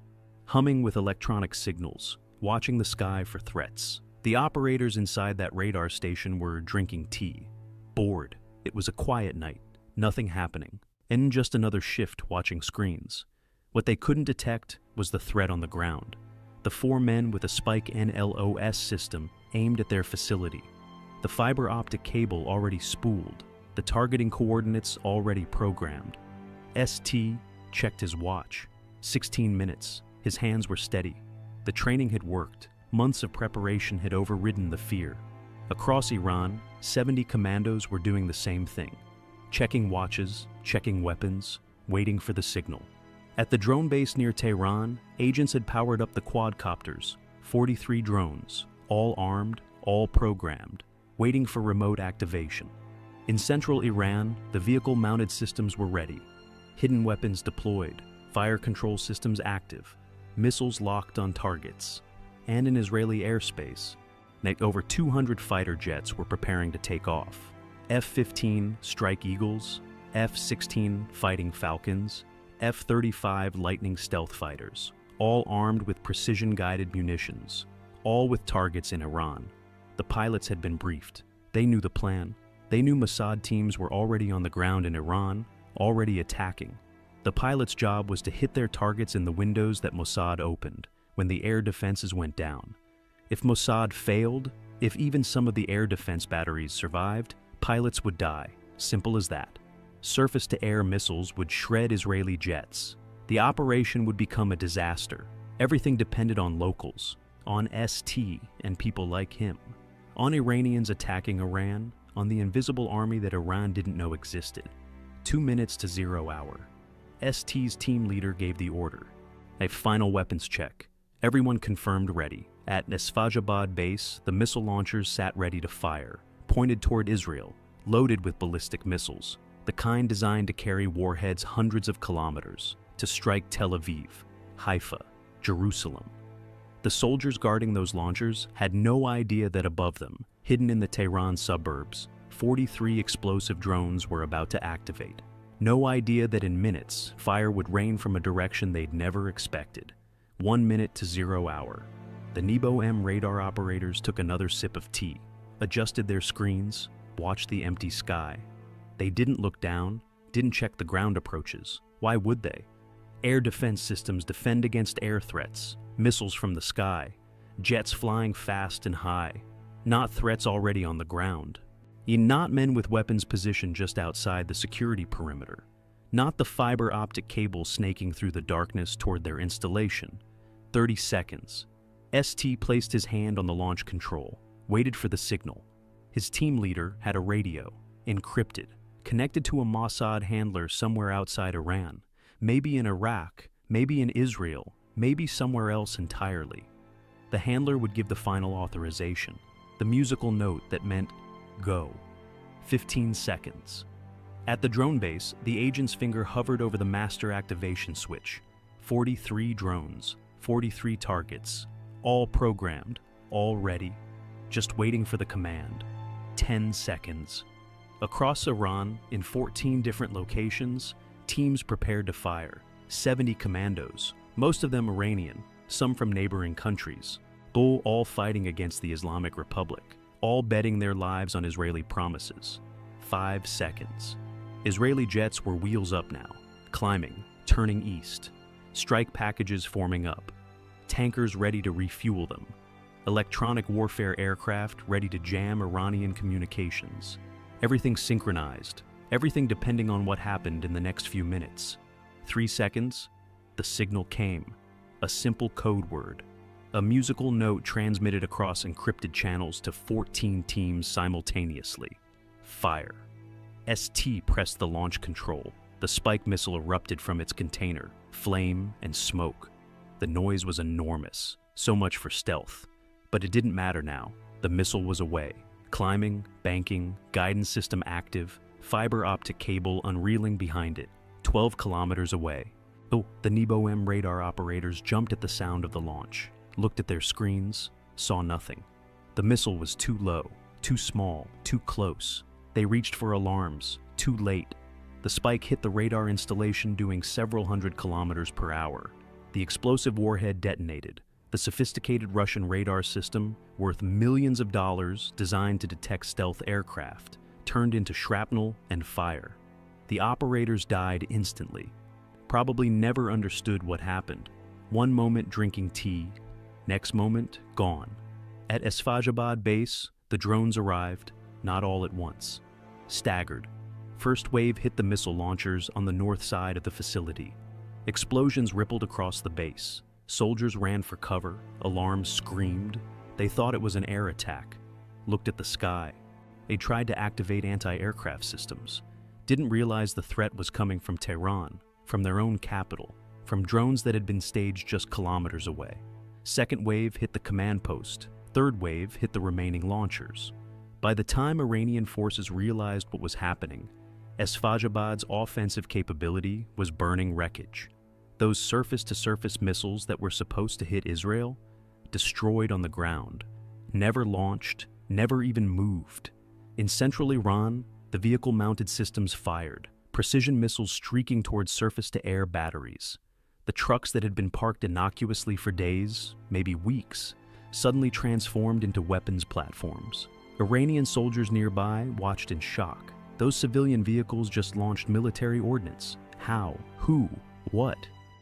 humming with electronic signals, watching the sky for threats. The operators inside that radar station were drinking tea. Bored. It was a quiet night. Nothing happening. And just another shift watching screens. What they couldn't detect was the threat on the ground. The 4 men with a Spike NLOS system aimed at their facility. The fiber optic cable already spooled. The targeting coordinates already programmed. ST checked his watch. 16 minutes. His hands were steady. The training had worked. Months of preparation had overridden the fear. Across Iran, 70 commandos were doing the same thing. Checking watches, checking weapons, waiting for the signal. At the drone base near Tehran, agents had powered up the quadcopters, 43 drones, all armed, all programmed, waiting for remote activation. In central Iran, the vehicle-mounted systems were ready. Hidden weapons deployed, fire control systems active, missiles locked on targets. And in Israeli airspace, over 200 fighter jets were preparing to take off. F-15 Strike Eagles, F-16 Fighting Falcons, F-35 Lightning stealth fighters, all armed with precision-guided munitions, all with targets in Iran. The pilots had been briefed. They knew the plan. They knew Mossad teams were already on the ground in Iran, already attacking. The pilots' job was to hit their targets in the windows that Mossad opened when the air defenses went down. If Mossad failed, if even some of the air defense batteries survived, pilots would die. Simple as that. Surface-to-air missiles would shred Israeli jets. The operation would become a disaster. Everything depended on locals, on ST and people like him, on Iranians attacking Iran, on the invisible army that Iran didn't know existed. 2 minutes to 0 hour. ST's team leader gave the order. A final weapons check. Everyone confirmed ready. At Nesfajabad base, the missile launchers sat ready to fire, pointed toward Israel, loaded with ballistic missiles, the kind designed to carry warheads hundreds of kilometers, to strike Tel Aviv, Haifa, Jerusalem. The soldiers guarding those launchers had no idea that above them, hidden in the Tehran suburbs, 43 explosive drones were about to activate. No idea that in minutes, fire would rain from a direction they'd never expected. 1 minute to 0 hour. The Nebo-M radar operators took another sip of tea, adjusted their screens, watched the empty sky. They didn't look down, didn't check the ground approaches. Why would they? Air defense systems defend against air threats, missiles from the sky, jets flying fast and high, not threats already on the ground. Not men with weapons positioned just outside the security perimeter, not the fiber optic cable snaking through the darkness toward their installation. 30 seconds. ST placed his hand on the launch control, waited for the signal. His team leader had a radio, encrypted, connected to a Mossad handler somewhere outside Iran, maybe in Iraq, maybe in Israel, maybe somewhere else entirely. The handler would give the final authorization, the musical note that meant go. 15 seconds. At the drone base, the agent's finger hovered over the master activation switch. 43 drones, 43 targets, all programmed, all ready, just waiting for the command. 10 seconds. Across Iran, in 14 different locations, teams prepared to fire. 70 commandos, most of them Iranian, some from neighboring countries, all fighting against the Islamic Republic, all betting their lives on Israeli promises. 5 seconds. Israeli jets were wheels up now, climbing, turning east. Strike packages forming up. Tankers ready to refuel them. Electronic warfare aircraft ready to jam Iranian communications. Everything synchronized, everything depending on what happened in the next few minutes. 3 seconds, the signal came. A simple code word. A musical note transmitted across encrypted channels to 14 teams simultaneously. Fire. ST pressed the launch control. The Spike missile erupted from its container, flame and smoke. The noise was enormous, so much for stealth. But it didn't matter now. The missile was away. Climbing, banking, guidance system active, fiber optic cable unreeling behind it, 12 kilometers away. The Nebo-M radar operators jumped at the sound of the launch, looked at their screens, saw nothing. The missile was too low, too small, too close. They reached for alarms, too late. The Spike hit the radar installation doing several hundred kilometers per hour. The explosive warhead detonated. The the sophisticated Russian radar system, worth millions of dollars, designed to detect stealth aircraft, turned into shrapnel and fire. The operators died instantly, probably never understood what happened. One moment drinking tea, next moment gone. At Esfajabad base, the drones arrived, not all at once. Staggered. First wave hit the missile launchers on the north side of the facility. Explosions rippled across the base. Soldiers ran for cover, alarms screamed. They thought it was an air attack. Looked at the sky. They tried to activate anti-aircraft systems. Didn't realize the threat was coming from Tehran, from their own capital, from drones that had been staged just kilometers away. Second wave hit the command post. Third wave hit the remaining launchers. By the time Iranian forces realized what was happening, Esfajabad's offensive capability was burning wreckage. Those surface-to-surface missiles that were supposed to hit Israel, destroyed on the ground, never launched, never even moved. In central Iran, the vehicle-mounted systems fired, precision missiles streaking towards surface-to-air batteries. The trucks that had been parked innocuously for days, maybe weeks, suddenly transformed into weapons platforms. Iranian soldiers nearby watched in shock. Those civilian vehicles just launched military ordnance. How? Who? What?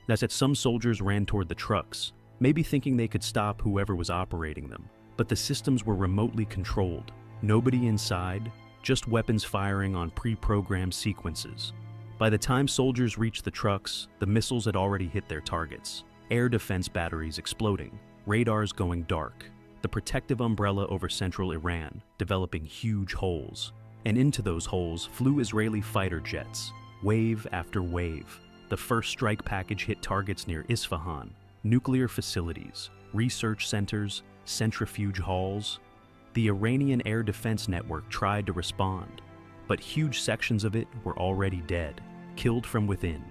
As that some soldiers ran toward the trucks, maybe thinking they could stop whoever was operating them. But the systems were remotely controlled. Nobody inside, just weapons firing on pre-programmed sequences. By the time soldiers reached the trucks, the missiles had already hit their targets. Air defense batteries exploding, radars going dark, the protective umbrella over central Iran developing huge holes. And into those holes flew Israeli fighter jets, wave after wave. The first strike package hit targets near Isfahan, nuclear facilities, research centers, centrifuge halls. The Iranian air defense network tried to respond, but huge sections of it were already dead, killed from within.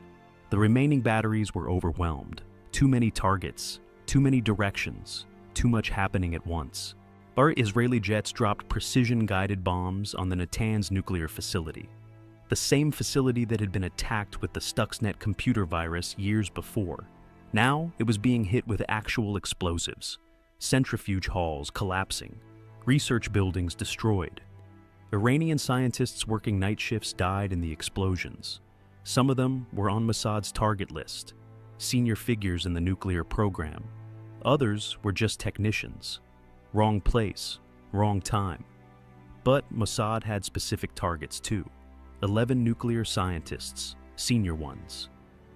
The remaining batteries were overwhelmed. Too many targets, too many directions, too much happening at once. Israeli jets dropped precision-guided bombs on the Natanz nuclear facility, the same facility that had been attacked with the Stuxnet computer virus years before. Now it was being hit with actual explosives, centrifuge halls collapsing, research buildings destroyed. Iranian scientists working night shifts died in the explosions. Some of them were on Mossad's target list, senior figures in the nuclear program. Others were just technicians. Wrong place, wrong time. But Mossad had specific targets too. 11 nuclear scientists, senior ones.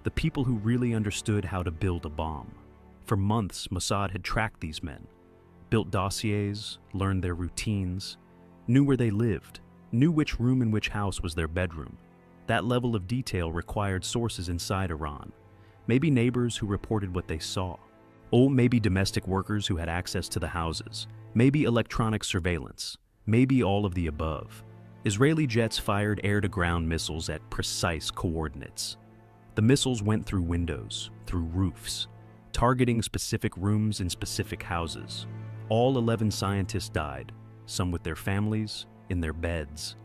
The people who really understood how to build a bomb. For months, Mossad had tracked these men, built dossiers, learned their routines, knew where they lived, knew which room in which house was their bedroom. That level of detail required sources inside Iran. Maybe neighbors who reported what they saw. Or maybe domestic workers who had access to the houses. Maybe electronic surveillance. Maybe all of the above. Israeli jets fired air-to-ground missiles at precise coordinates. The missiles went through windows, through roofs, targeting specific rooms in specific houses. All 11 scientists died, some with their families, in their beds.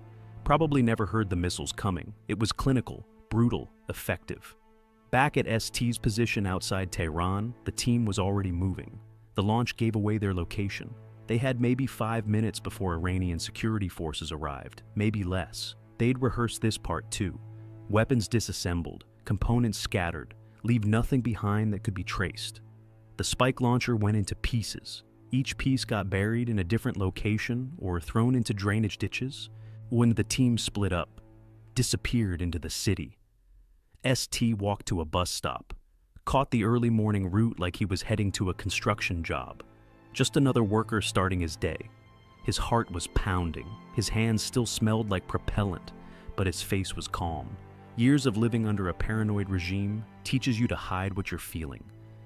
Probably never heard the missiles coming. It was clinical, brutal, effective. Back at ST's position outside Tehran, the team was already moving. The launch gave away their location. They had maybe 5 minutes before Iranian security forces arrived, maybe less. They'd rehearsed this part too. Weapons disassembled, components scattered, leave nothing behind that could be traced. The spike launcher went into pieces. Each piece got buried in a different location or thrown into drainage ditches. When the team split up, disappeared into the city. ST walked to a bus stop, caught the early morning route like he was heading to a construction job. Just another worker starting his day. His heart was pounding. His hands still smelled like propellant, but his face was calm. Years of living under a paranoid regime teaches you to hide what you're feeling.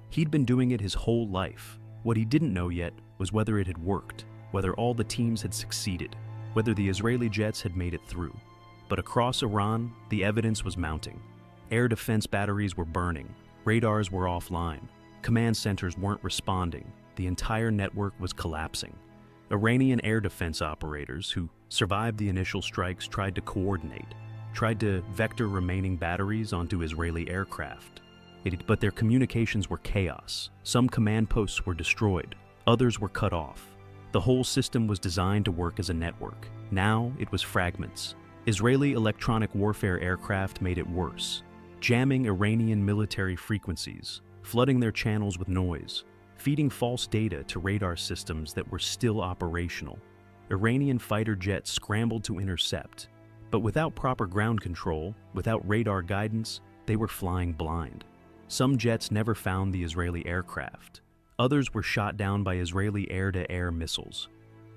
He'd been doing it his whole life. What he didn't know yet was whether it had worked, whether all the teams had succeeded, whether the Israeli jets had made it through. But across Iran, the evidence was mounting. Air defense batteries were burning. Radars were offline. Command centers weren't responding. The entire network was collapsing. Iranian air defense operators who survived the initial strikes tried to coordinate, tried to vector remaining batteries onto Israeli aircraft. but their communications were chaos. Some command posts were destroyed, others were cut off. The whole system was designed to work as a network. Now it was fragments. Israeli electronic warfare aircraft made it worse, jamming Iranian military frequencies, flooding their channels with noise, feeding false data to radar systems that were still operational. Iranian fighter jets scrambled to intercept, but without proper ground control, without radar guidance, they were flying blind. Some jets never found the Israeli aircraft. Others were shot down by Israeli air-to-air missiles.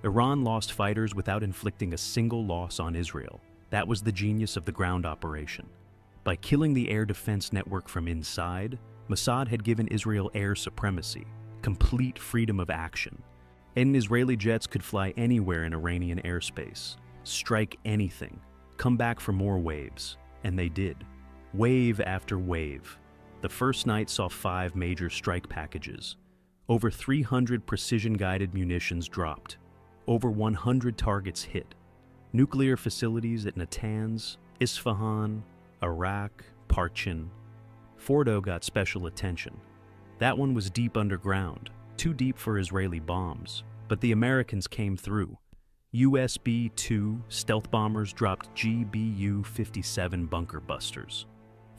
Iran lost fighters without inflicting a single loss on Israel. That was the genius of the ground operation. By killing the air defense network from inside, Mossad had given Israel air supremacy, complete freedom of action. And Israeli jets could fly anywhere in Iranian airspace, strike anything, come back for more waves. And they did. Wave after wave. The first night saw 5 major strike packages. Over 300 precision-guided munitions dropped. Over 100 targets hit. Nuclear facilities at Natanz, Isfahan, Arak, Parchin. Fordo got special attention. That one was deep underground, too deep for Israeli bombs, but the Americans came through. USB-2 stealth bombers dropped GBU-57 bunker busters.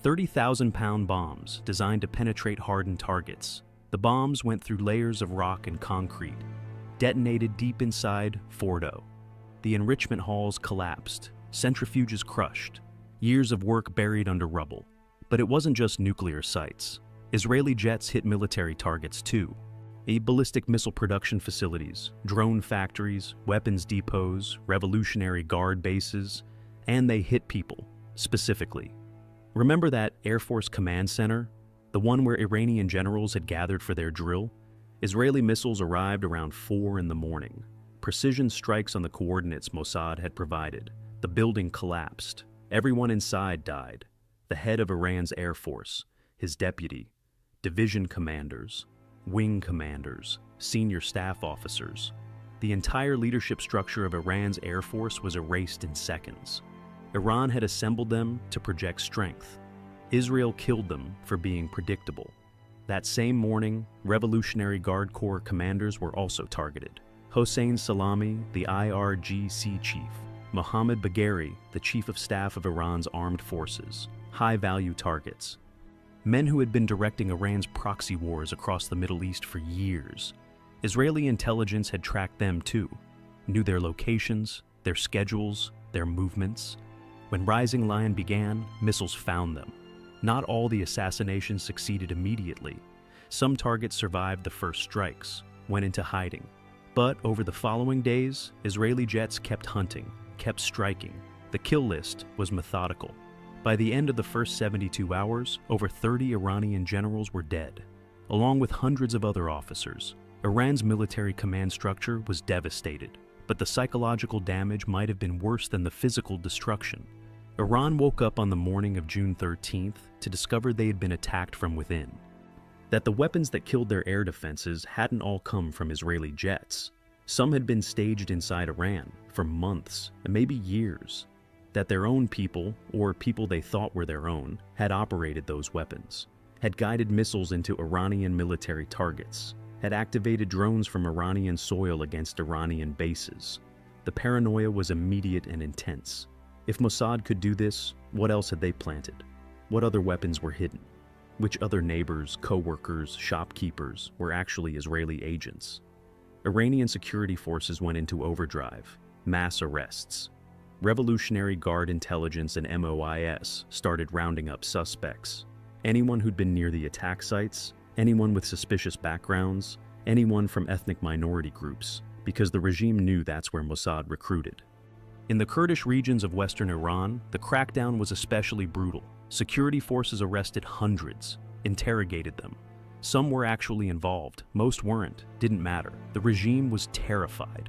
30,000-pound bombs designed to penetrate hardened targets. The bombs went through layers of rock and concrete, detonated deep inside Fordo. The enrichment halls collapsed, centrifuges crushed, years of work buried under rubble. But it wasn't just nuclear sites. Israeli jets hit military targets too. Ballistic missile production facilities, drone factories, weapons depots, Revolutionary Guard bases, and they hit people, specifically. Remember that Air Force Command Center? The one where Iranian generals had gathered for their drill? Israeli missiles arrived around 4 in the morning. Precision strikes on the coordinates Mossad had provided. The building collapsed. Everyone inside died. The head of Iran's Air Force, his deputy, division commanders, wing commanders, senior staff officers. The entire leadership structure of Iran's Air Force was erased in seconds. Iran had assembled them to project strength. Israel killed them for being predictable. That same morning, Revolutionary Guard Corps commanders were also targeted. Hossein Salami, the IRGC chief, Mohammad Bagheri, the chief of staff of Iran's armed forces, high-value targets. Men who had been directing Iran's proxy wars across the Middle East for years. Israeli intelligence had tracked them too, knew their locations, their schedules, their movements. When Rising Lion began, missiles found them. Not all the assassinations succeeded immediately. Some targets survived the first strikes, went into hiding. But over the following days, Israeli jets kept hunting, kept striking. The kill list was methodical. By the end of the first 72 hours, over 30 Iranian generals were dead, along with hundreds of other officers. Iran's military command structure was devastated, but the psychological damage might have been worse than the physical destruction. Iran woke up on the morning of June 13th to discover they had been attacked from within. That the weapons that killed their air defenses hadn't all come from Israeli jets. Some had been staged inside Iran for months and maybe years. That their own people, or people they thought were their own, had operated those weapons, had guided missiles into Iranian military targets, had activated drones from Iranian soil against Iranian bases. The paranoia was immediate and intense. If Mossad could do this, what else had they planted? What other weapons were hidden? Which other neighbors, co-workers, shopkeepers were actually Israeli agents? Iranian security forces went into overdrive, mass arrests. Revolutionary Guard intelligence and MOIS started rounding up suspects. Anyone who'd been near the attack sites, anyone with suspicious backgrounds, anyone from ethnic minority groups, because the regime knew that's where Mossad recruited. In the Kurdish regions of western Iran, the crackdown was especially brutal. Security forces arrested hundreds, interrogated them. Some were actually involved, most weren't, didn't matter. The regime was terrified.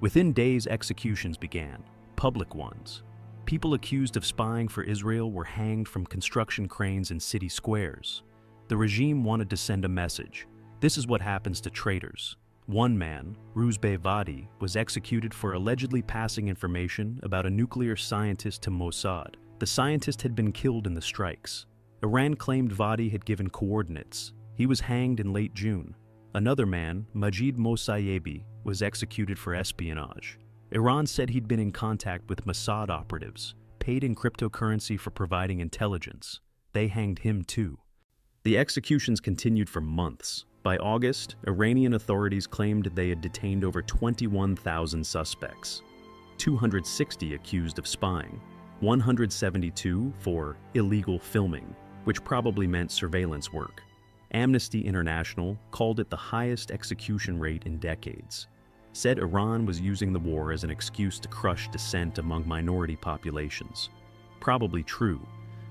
Within days, executions began. Public ones. People accused of spying for Israel were hanged from construction cranes in city squares. The regime wanted to send a message. This is what happens to traitors. One man, Ruzbeh Vadi, was executed for allegedly passing information about a nuclear scientist to Mossad. The scientist had been killed in the strikes. Iran claimed Vadi had given coordinates. He was hanged in late June. Another man, Majid Mosayebi, was executed for espionage. Iran said he'd been in contact with Mossad operatives, paid in cryptocurrency for providing intelligence. They hanged him too. The executions continued for months. By August, Iranian authorities claimed they had detained over 21,000 suspects, 260 accused of spying, 172 for illegal filming, which probably meant surveillance work. Amnesty International called it the highest execution rate in decades, said Iran was using the war as an excuse to crush dissent among minority populations. Probably true,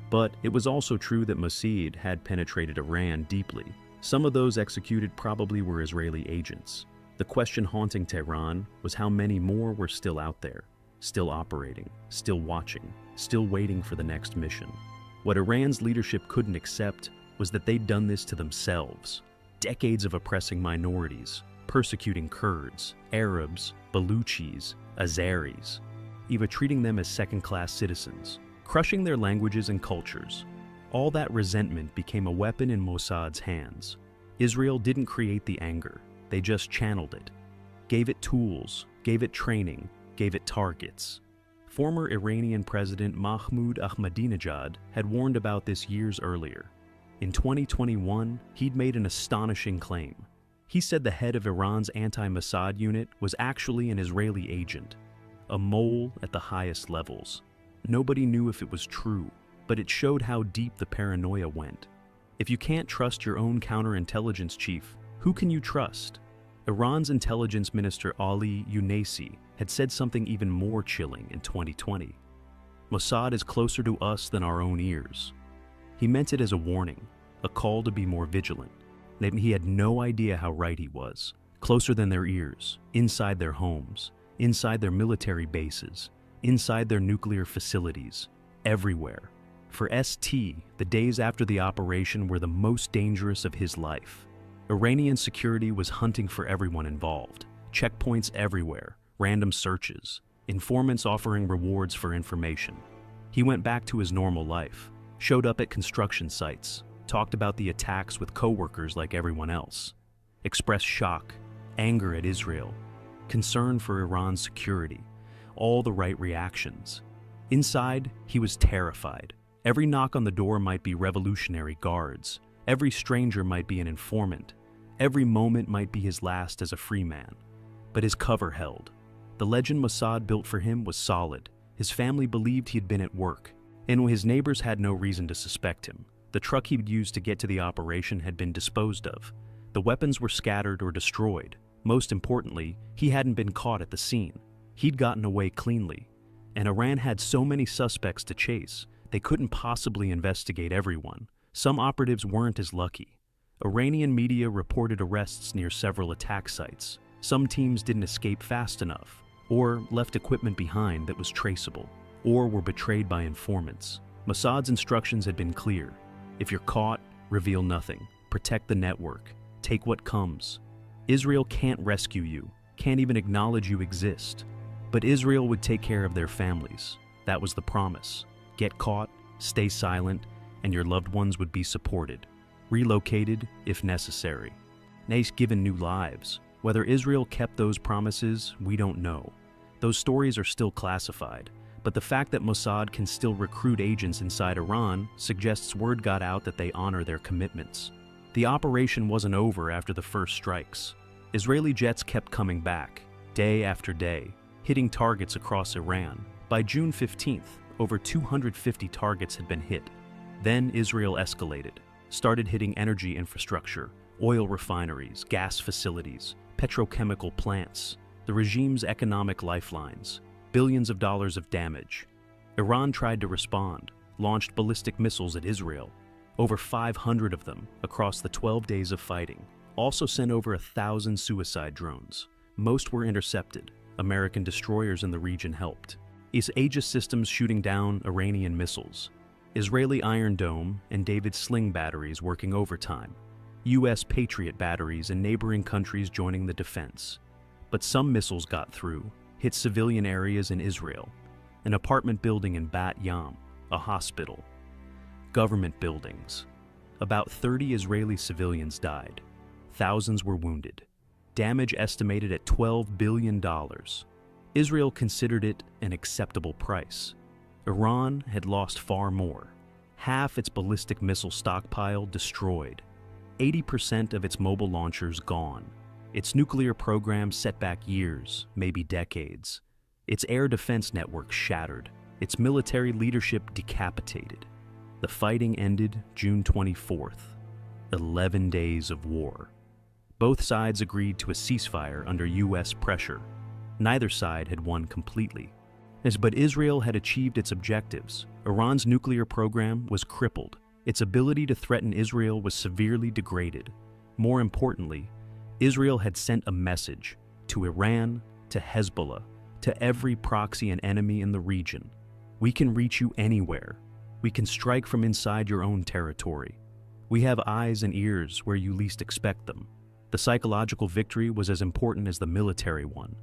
but it was also true that Mossad had penetrated Iran deeply. Some of those executed probably were Israeli agents. The question haunting Tehran was how many more were still out there, still operating, still watching, still waiting for the next mission. What Iran's leadership couldn't accept was that they'd done this to themselves. Decades of oppressing minorities, persecuting Kurds, Arabs, Baluchis, Azeris, even treating them as second-class citizens, crushing their languages and cultures. All that resentment became a weapon in Mossad's hands. Israel didn't create the anger, they just channeled it. Gave it tools, gave it training, gave it targets. Former Iranian President Mahmoud Ahmadinejad had warned about this years earlier. In 2021, he'd made an astonishing claim. He said the head of Iran's anti-Mossad unit was actually an Israeli agent, a mole at the highest levels. Nobody knew if it was true, but it showed how deep the paranoia went. If you can't trust your own counterintelligence chief, who can you trust? Iran's intelligence minister Ali Younesi had said something even more chilling in 2020. Mossad is closer to us than our own ears. He meant it as a warning, a call to be more vigilant. That he had no idea how right he was. Closer than their ears, inside their homes, inside their military bases, inside their nuclear facilities, everywhere. For ST, the days after the operation were the most dangerous of his life. Iranian security was hunting for everyone involved. Checkpoints everywhere, random searches, informants offering rewards for information. He went back to his normal life, showed up at construction sites, talked about the attacks with co-workers like everyone else, expressed shock, anger at Israel, concern for Iran's security, all the right reactions. Inside, he was terrified. Every knock on the door might be revolutionary guards. Every stranger might be an informant. Every moment might be his last as a free man. But his cover held. The legend Mossad built for him was solid. His family believed he had been at work, and his neighbors had no reason to suspect him. The truck he'd used to get to the operation had been disposed of. The weapons were scattered or destroyed. Most importantly, he hadn't been caught at the scene. He'd gotten away cleanly. And Iran had so many suspects to chase, they couldn't possibly investigate everyone. Some operatives weren't as lucky. Iranian media reported arrests near several attack sites. Some teams didn't escape fast enough, or left equipment behind that was traceable, or were betrayed by informants. Mossad's instructions had been clear. If you're caught, reveal nothing. Protect the network. Take what comes. Israel can't rescue you, can't even acknowledge you exist. But Israel would take care of their families. That was the promise. Get caught, stay silent, and your loved ones would be supported. Relocated, if necessary. Nace given new lives. Whether Israel kept those promises, we don't know. Those stories are still classified. But the fact that Mossad can still recruit agents inside Iran suggests word got out that they honor their commitments. The operation wasn't over after the first strikes. Israeli jets kept coming back, day after day, hitting targets across Iran. By June 15th, over 250 targets had been hit. Then Israel escalated, started hitting energy infrastructure, oil refineries, gas facilities, petrochemical plants, the regime's economic lifelines. Billions of dollars of damage. Iran tried to respond, launched ballistic missiles at Israel, over 500 of them across the 12 days of fighting. Also sent over 1,000 suicide drones. Most were intercepted. American destroyers in the region helped. Aegis systems shooting down Iranian missiles. Israeli Iron Dome and David Sling batteries working overtime. U.S. Patriot batteries in neighboring countries joining the defense. But some missiles got through, hit civilian areas in Israel, an apartment building in Bat Yam, a hospital. government buildings. About 30 Israeli civilians died. Thousands were wounded. Damage estimated at $12 billion. Israel considered it an acceptable price. Iran had lost far more. Half its ballistic missile stockpile destroyed. 80% of its mobile launchers gone. Its nuclear program set back years, maybe decades. Its air defense network shattered. Its military leadership decapitated. The fighting ended June 24th. 11 days of war. Both sides agreed to a ceasefire under U.S. pressure. Neither side had won completely. But Israel had achieved its objectives. Iran's nuclear program was crippled. Its ability to threaten Israel was severely degraded. More importantly, Israel had sent a message to Iran, to Hezbollah, to every proxy and enemy in the region. We can reach you anywhere. We can strike from inside your own territory. We have eyes and ears where you least expect them. The psychological victory was as important as the military one.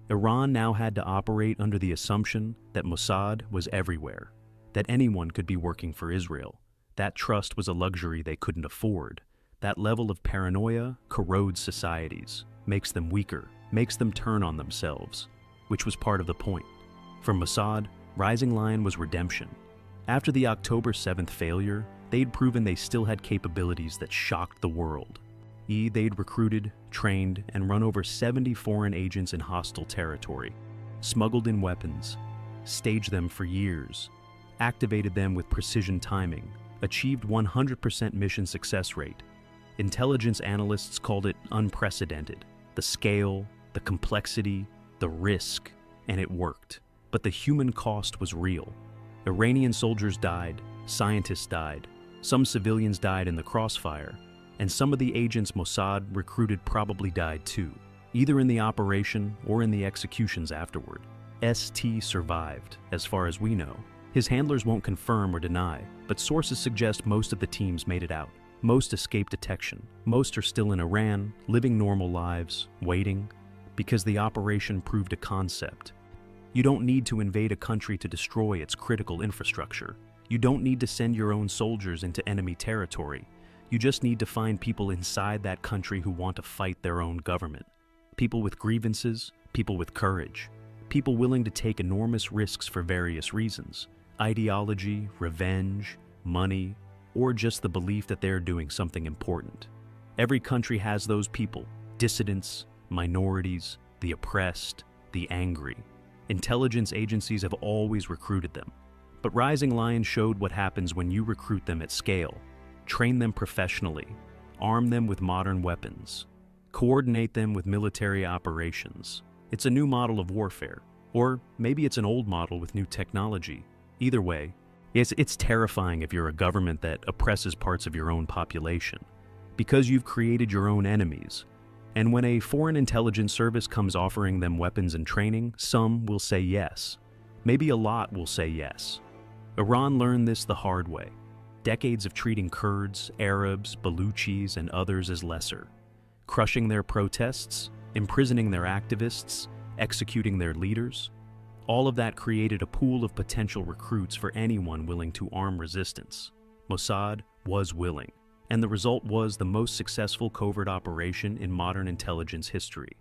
Iran now had to operate under the assumption that Mossad was everywhere, that anyone could be working for Israel. That trust was a luxury they couldn't afford. That level of paranoia corrodes societies, makes them weaker, makes them turn on themselves, which was part of the point. For Mossad, Rising Lion was redemption. After the October 7th failure, they'd proven they still had capabilities that shocked the world. They'd recruited, trained, and run over 70 foreign agents in hostile territory, smuggled in weapons, staged them for years, activated them with precision timing, achieved 100% mission success rate. Intelligence analysts called it unprecedented. The scale, the complexity, the risk, and it worked. But the human cost was real. Iranian soldiers died, scientists died, some civilians died in the crossfire, and some of the agents Mossad recruited probably died too, either in the operation or in the executions afterward. ST survived, as far as we know. His handlers won't confirm or deny, but sources suggest most of the teams made it out. Most escaped detection. Most are still in Iran, living normal lives, waiting, because the operation proved a concept. You don't need to invade a country to destroy its critical infrastructure. You don't need to send your own soldiers into enemy territory. You just need to find people inside that country who want to fight their own government. People with grievances, people with courage, people willing to take enormous risks for various reasons. Ideology, revenge, money, or just the belief that they're doing something important. Every country has those people, dissidents, minorities, the oppressed, the angry. Intelligence agencies have always recruited them. But Rising Lion showed what happens when you recruit them at scale, train them professionally, arm them with modern weapons, coordinate them with military operations. It's a new model of warfare, or maybe it's an old model with new technology. Either way, it's terrifying if you're a government that oppresses parts of your own population, because you've created your own enemies. And when a foreign intelligence service comes offering them weapons and training, some will say yes. Maybe a lot will say yes. Iran learned this the hard way. Decades of treating Kurds, Arabs, Baluchis, and others as lesser. Crushing their protests, imprisoning their activists, executing their leaders. All of that created a pool of potential recruits for anyone willing to arm resistance. Mossad was willing, and the result was the most successful covert operation in modern intelligence history.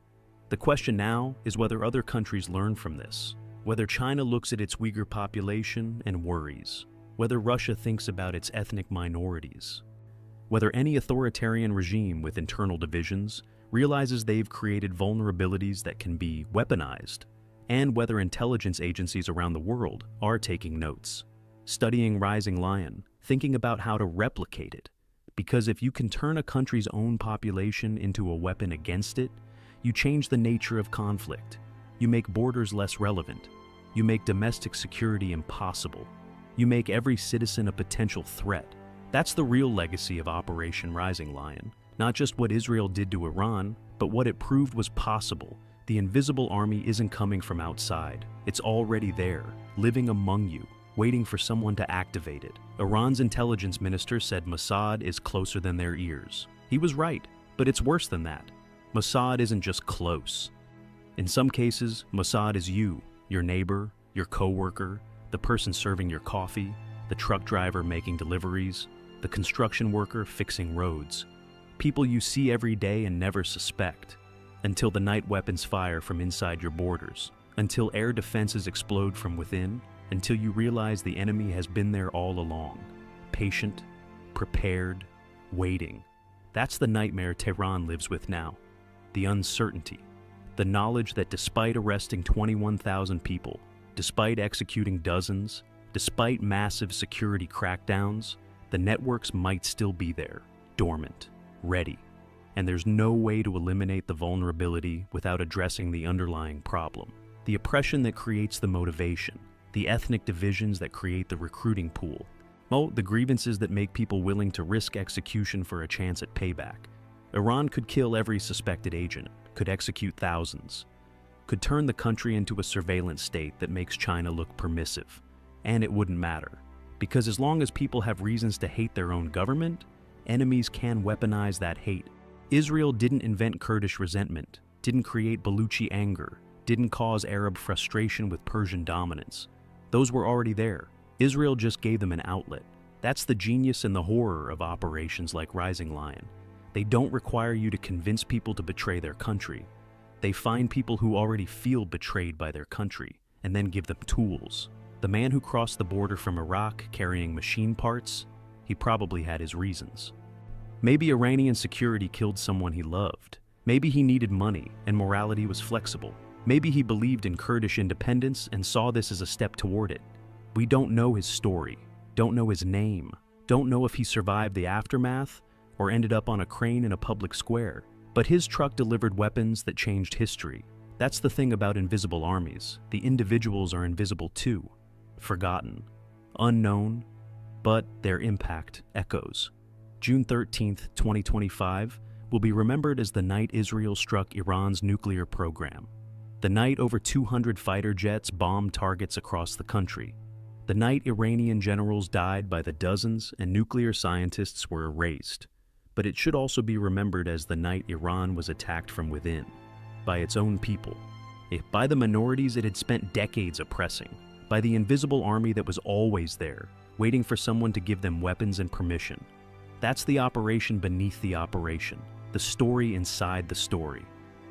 The question now is whether other countries learn from this, whether China looks at its Uyghur population and worries, whether Russia thinks about its ethnic minorities, whether any authoritarian regime with internal divisions realizes they've created vulnerabilities that can be weaponized, and whether intelligence agencies around the world are taking notes, studying Rising Lion, thinking about how to replicate it. Because if you can turn a country's own population into a weapon against it, you change the nature of conflict. You make borders less relevant. You make domestic security impossible. You make every citizen a potential threat. That's the real legacy of Operation Rising Lion. Not just what Israel did to Iran, but what it proved was possible. The invisible army isn't coming from outside. It's already there, living among you, waiting for someone to activate it. Iran's intelligence minister said Mossad is closer than their ears. He was right, but it's worse than that. Mossad isn't just close. In some cases, Mossad is you, your neighbor, your coworker, the person serving your coffee, the truck driver making deliveries, the construction worker fixing roads. People you see every day and never suspect, until the night weapons fire from inside your borders, until air defenses explode from within, until you realize the enemy has been there all along, patient, prepared, waiting. That's the nightmare Tehran lives with now. The uncertainty. The knowledge that despite arresting 21,000 people, despite executing dozens, despite massive security crackdowns, the networks might still be there, dormant, ready. And there's no way to eliminate the vulnerability without addressing the underlying problem. The oppression that creates the motivation, the ethnic divisions that create the recruiting pool, the grievances that make people willing to risk execution for a chance at payback. Iran could kill every suspected agent, could execute thousands, could turn the country into a surveillance state that makes China look permissive. And it wouldn't matter, because as long as people have reasons to hate their own government, enemies can weaponize that hate. Israel didn't invent Kurdish resentment, didn't create Baluchi anger, didn't cause Arab frustration with Persian dominance. Those were already there. Israel just gave them an outlet. That's the genius and the horror of operations like Rising Lion. They don't require you to convince people to betray their country. They find people who already feel betrayed by their country and then give them tools. The man who crossed the border from Iraq carrying machine parts, he probably had his reasons. Maybe Iranian security killed someone he loved. Maybe he needed money and morality was flexible. Maybe he believed in Kurdish independence and saw this as a step toward it. We don't know his story, don't know his name, don't know if he survived the aftermath or ended up on a crane in a public square. But his truck delivered weapons that changed history. That's the thing about invisible armies. The individuals are invisible too. Forgotten, unknown, but their impact echoes. June 13th, 2025 will be remembered as the night Israel struck Iran's nuclear program. The night over 200 fighter jets bombed targets across the country. The night Iranian generals died by the dozens and nuclear scientists were erased. But it should also be remembered as the night Iran was attacked from within, by its own people, by the minorities it had spent decades oppressing, by the invisible army that was always there, waiting for someone to give them weapons and permission. That's the operation beneath the operation, the story inside the story.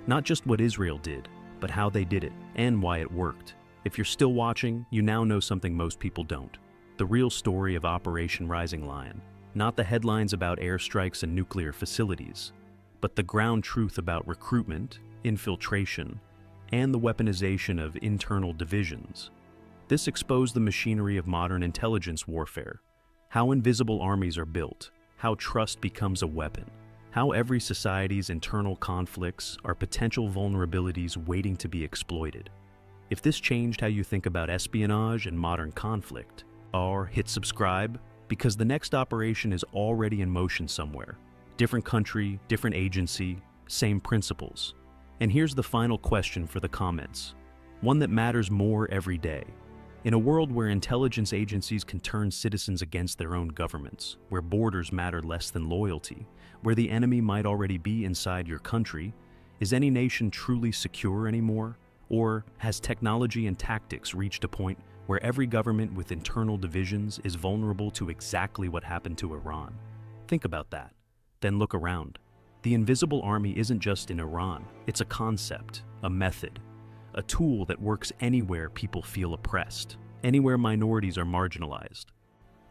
Not just what Israel did, but how they did it, and why it worked. If you're still watching, you now know something most people don't. The real story of Operation Rising Lion. Not the headlines about airstrikes and nuclear facilities, but the ground truth about recruitment, infiltration, and the weaponization of internal divisions. This exposed the machinery of modern intelligence warfare, how invisible armies are built, how trust becomes a weapon, how every society's internal conflicts are potential vulnerabilities waiting to be exploited. If this changed how you think about espionage and modern conflict, hit subscribe, because the next operation is already in motion somewhere. Different country, different agency, same principles. And here's the final question for the comments, one that matters more every day. In a world where intelligence agencies can turn citizens against their own governments, where borders matter less than loyalty, where the enemy might already be inside your country, is any nation truly secure anymore? Or has technology and tactics reached a point where every government with internal divisions is vulnerable to exactly what happened to Iran? Think about that. Then look around. The invisible army isn't just in Iran. It's a concept, a method, a tool that works anywhere people feel oppressed, anywhere minorities are marginalized,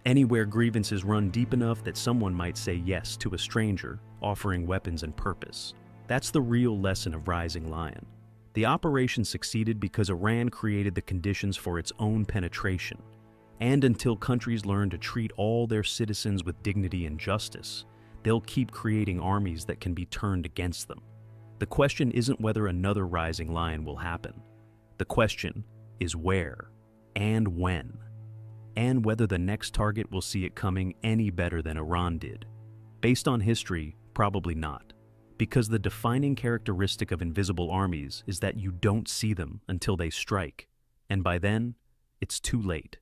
anywhere grievances run deep enough that someone might say yes to a stranger offering weapons and purpose. That's the real lesson of Rising Lion. The operation succeeded because Iran created the conditions for its own penetration. And until countries learn to treat all their citizens with dignity and justice, they'll keep creating armies that can be turned against them. The question isn't whether another Rising Lion will happen. The question is where and when, and whether the next target will see it coming any better than Iran did. Based on history, probably not. Because the defining characteristic of invisible armies is that you don't see them until they strike, and by then, it's too late.